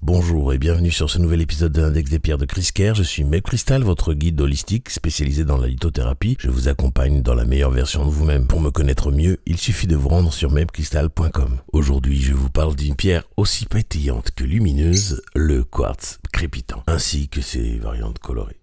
Bonjour et bienvenue sur ce nouvel épisode de l'Index des pierres de Chris Kerr. Je suis Meb Crystal, votre guide holistique spécialisé dans la lithothérapie. Je vous accompagne dans la meilleure version de vous-même. Pour me connaître mieux, il suffit de vous rendre sur mebcrystal.com. Aujourd'hui, je vous parle d'une pierre aussi pétillante que lumineuse, le quartz crépitant, ainsi que ses variantes colorées.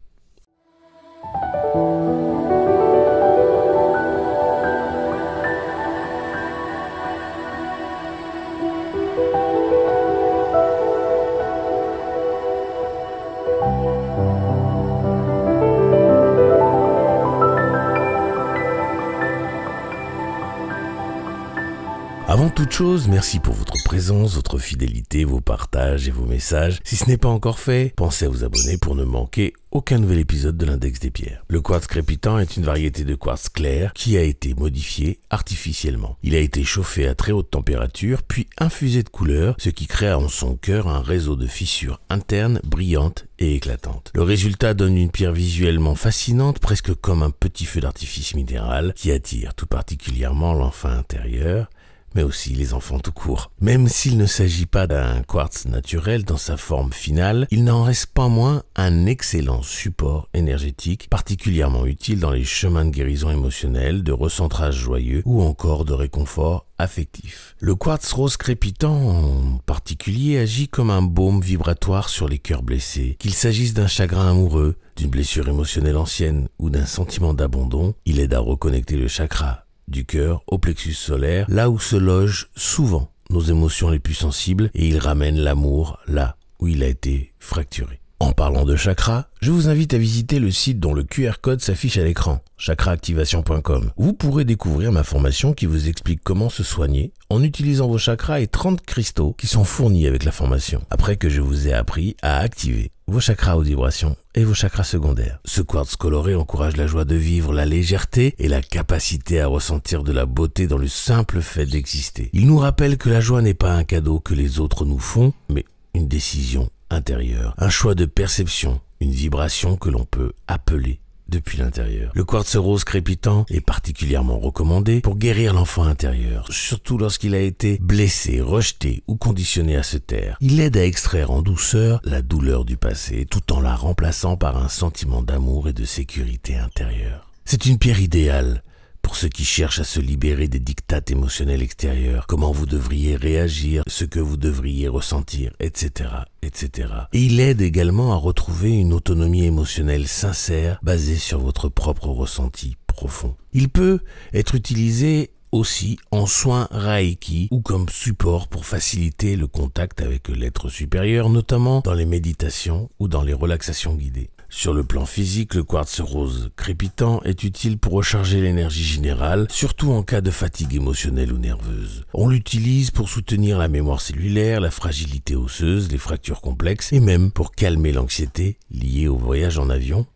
Avant toute chose, merci pour votre présence, votre fidélité, vos partages et vos messages. Si ce n'est pas encore fait, pensez à vous abonner pour ne manquer aucun nouvel épisode de l'Index des pierres. Le quartz crépitant est une variété de quartz clair qui a été modifié artificiellement. Il a été chauffé à très haute température, puis infusé de couleurs, ce qui crée en son cœur un réseau de fissures internes brillantes et éclatantes. Le résultat donne une pierre visuellement fascinante, presque comme un petit feu d'artifice minéral qui attire tout particulièrement l'enfant intérieur, mais aussi les enfants tout court. Même s'il ne s'agit pas d'un quartz naturel dans sa forme finale, il n'en reste pas moins un excellent support énergétique, particulièrement utile dans les chemins de guérison émotionnelle, de recentrage joyeux ou encore de réconfort affectif. Le quartz rose crépitant en particulier agit comme un baume vibratoire sur les cœurs blessés. Qu'il s'agisse d'un chagrin amoureux, d'une blessure émotionnelle ancienne ou d'un sentiment d'abandon, il aide à reconnecter le chakra du cœur au plexus solaire, là où se logent souvent nos émotions les plus sensibles, et il ramène l'amour là où il a été fracturé. En parlant de chakra, je vous invite à visiter le site dont le QR code s'affiche à l'écran, chakraactivation.com. Vous pourrez découvrir ma formation qui vous explique comment se soigner en utilisant vos chakras et 30 cristaux qui sont fournis avec la formation. Après que je vous ai appris à activer vos chakras haute vibration et vos chakras secondaires. Ce quartz coloré encourage la joie de vivre, la légèreté et la capacité à ressentir de la beauté dans le simple fait d'exister. Il nous rappelle que la joie n'est pas un cadeau que les autres nous font, mais une décision intérieure, un choix de perception, une vibration que l'on peut appeler depuis l'intérieur. Le quartz rose crépitant est particulièrement recommandé pour guérir l'enfant intérieur, surtout lorsqu'il a été blessé, rejeté ou conditionné à se taire. Il aide à extraire en douceur la douleur du passé tout en la remplaçant par un sentiment d'amour et de sécurité intérieure. C'est une pierre idéale pour ceux qui cherchent à se libérer des diktats émotionnels extérieurs, comment vous devriez réagir, ce que vous devriez ressentir, etc., etc. Et il aide également à retrouver une autonomie émotionnelle sincère basée sur votre propre ressenti profond. Il peut être utilisé aussi en soins Reiki ou comme support pour faciliter le contact avec l'être supérieur, notamment dans les méditations ou dans les relaxations guidées. Sur le plan physique, le quartz rose crépitant est utile pour recharger l'énergie générale, surtout en cas de fatigue émotionnelle ou nerveuse. On l'utilise pour soutenir la mémoire cellulaire, la fragilité osseuse, les fractures complexes et même pour calmer l'anxiété liée au voyage en avion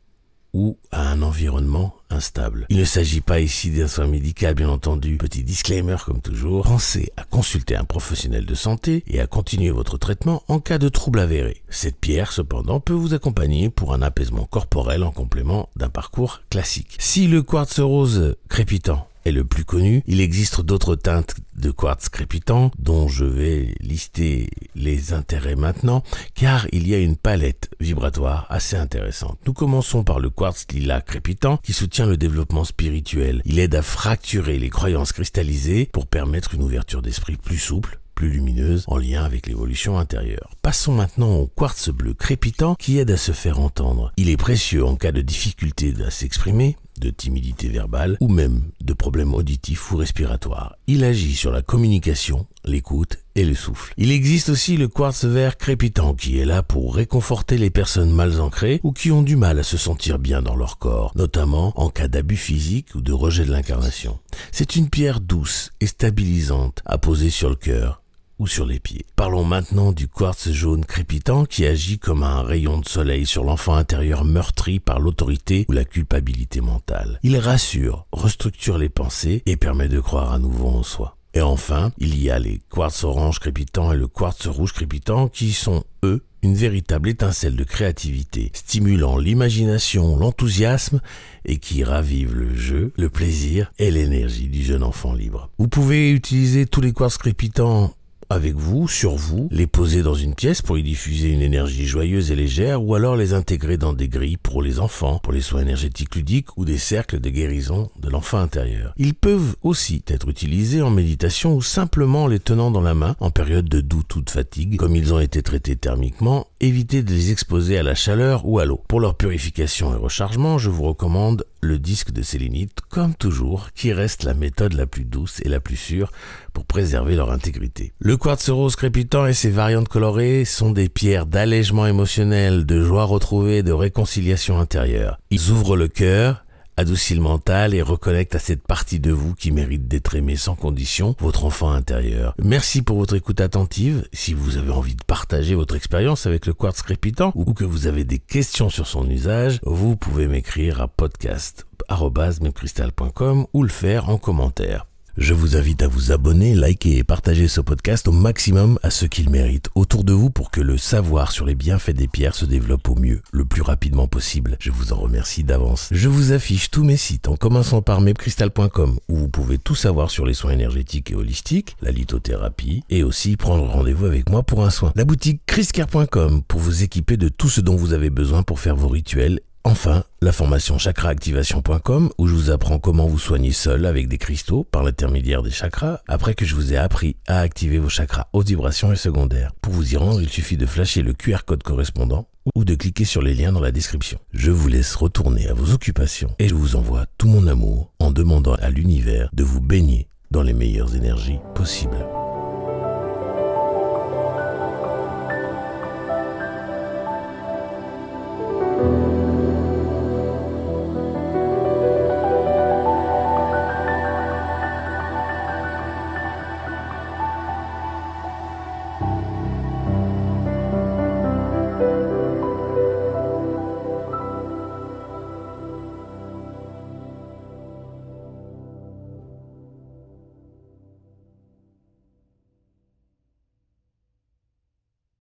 ou à un environnement instable. Il ne s'agit pas ici d'un soin médical, bien entendu. Petit disclaimer comme toujours, pensez à consulter un professionnel de santé et à continuer votre traitement en cas de trouble avéré. Cette pierre, cependant, peut vous accompagner pour un apaisement corporel en complément d'un parcours classique. Si le quartz rose crépitant est le plus connu, il existe d'autres teintes de quartz crépitant dont je vais lister les intérêts maintenant, car il y a une palette vibratoire assez intéressante. Nous commençons par le quartz lilas crépitant qui soutient le développement spirituel. Il aide à fracturer les croyances cristallisées pour permettre une ouverture d'esprit plus souple, plus lumineuse, en lien avec l'évolution intérieure. Passons maintenant au quartz bleu crépitant qui aide à se faire entendre. Il est précieux en cas de difficulté à s'exprimer, de timidité verbale ou même de problèmes auditifs ou respiratoires. Il agit sur la communication, l'écoute et le souffle. Il existe aussi le quartz vert crépitant qui est là pour réconforter les personnes mal ancrées ou qui ont du mal à se sentir bien dans leur corps, notamment en cas d'abus physique ou de rejet de l'incarnation. C'est une pierre douce et stabilisante à poser sur le cœur ou sur les pieds. Parlons maintenant du quartz jaune crépitant qui agit comme un rayon de soleil sur l'enfant intérieur meurtri par l'autorité ou la culpabilité mentale. Il rassure, restructure les pensées et permet de croire à nouveau en soi. Et enfin, il y a les quartz orange crépitant et le quartz rouge crépitant qui sont, eux, une véritable étincelle de créativité, stimulant l'imagination, l'enthousiasme et qui ravivent le jeu, le plaisir et l'énergie du jeune enfant libre. Vous pouvez utiliser tous les quartz crépitants avec vous, sur vous, les poser dans une pièce pour y diffuser une énergie joyeuse et légère, ou alors les intégrer dans des grilles pour les enfants, pour les soins énergétiques ludiques ou des cercles de guérison de l'enfant intérieur. Ils peuvent aussi être utilisés en méditation ou simplement en les tenant dans la main en période de doute ou de fatigue. Comme ils ont été traités thermiquement, évitez de les exposer à la chaleur ou à l'eau. Pour leur purification et rechargement, je vous recommande le disque de sélénite, comme toujours, qui reste la méthode la plus douce et la plus sûre pour préserver leur intégrité. Le quartz rose crépitant et ses variantes colorées sont des pierres d'allègement émotionnel, de joie retrouvée, de réconciliation intérieure. Ils ouvrent le cœur, adoucissent le mental et reconnectent à cette partie de vous qui mérite d'être aimée sans condition, votre enfant intérieur. Merci pour votre écoute attentive. Si vous avez envie de partager votre expérience avec le quartz crépitant ou que vous avez des questions sur son usage, vous pouvez m'écrire à podcast@memcrystal.com ou le faire en commentaire. Je vous invite à vous abonner, liker et partager ce podcast au maximum à ceux qui le méritent autour de vous pour que le savoir sur les bienfaits des pierres se développe au mieux, le plus rapidement possible. Je vous en remercie d'avance. Je vous affiche tous mes sites en commençant par memcrystal.com où vous pouvez tout savoir sur les soins énergétiques et holistiques, la lithothérapie et aussi prendre rendez-vous avec moi pour un soin. La boutique chriscare.com pour vous équiper de tout ce dont vous avez besoin pour faire vos rituels. Enfin, la formation chakraactivation.com où je vous apprends comment vous soigner seul avec des cristaux par l'intermédiaire des chakras après que je vous ai appris à activer vos chakras haute vibration et secondaire. Pour vous y rendre, il suffit de flasher le QR code correspondant ou de cliquer sur les liens dans la description. Je vous laisse retourner à vos occupations et je vous envoie tout mon amour en demandant à l'univers de vous baigner dans les meilleures énergies possibles.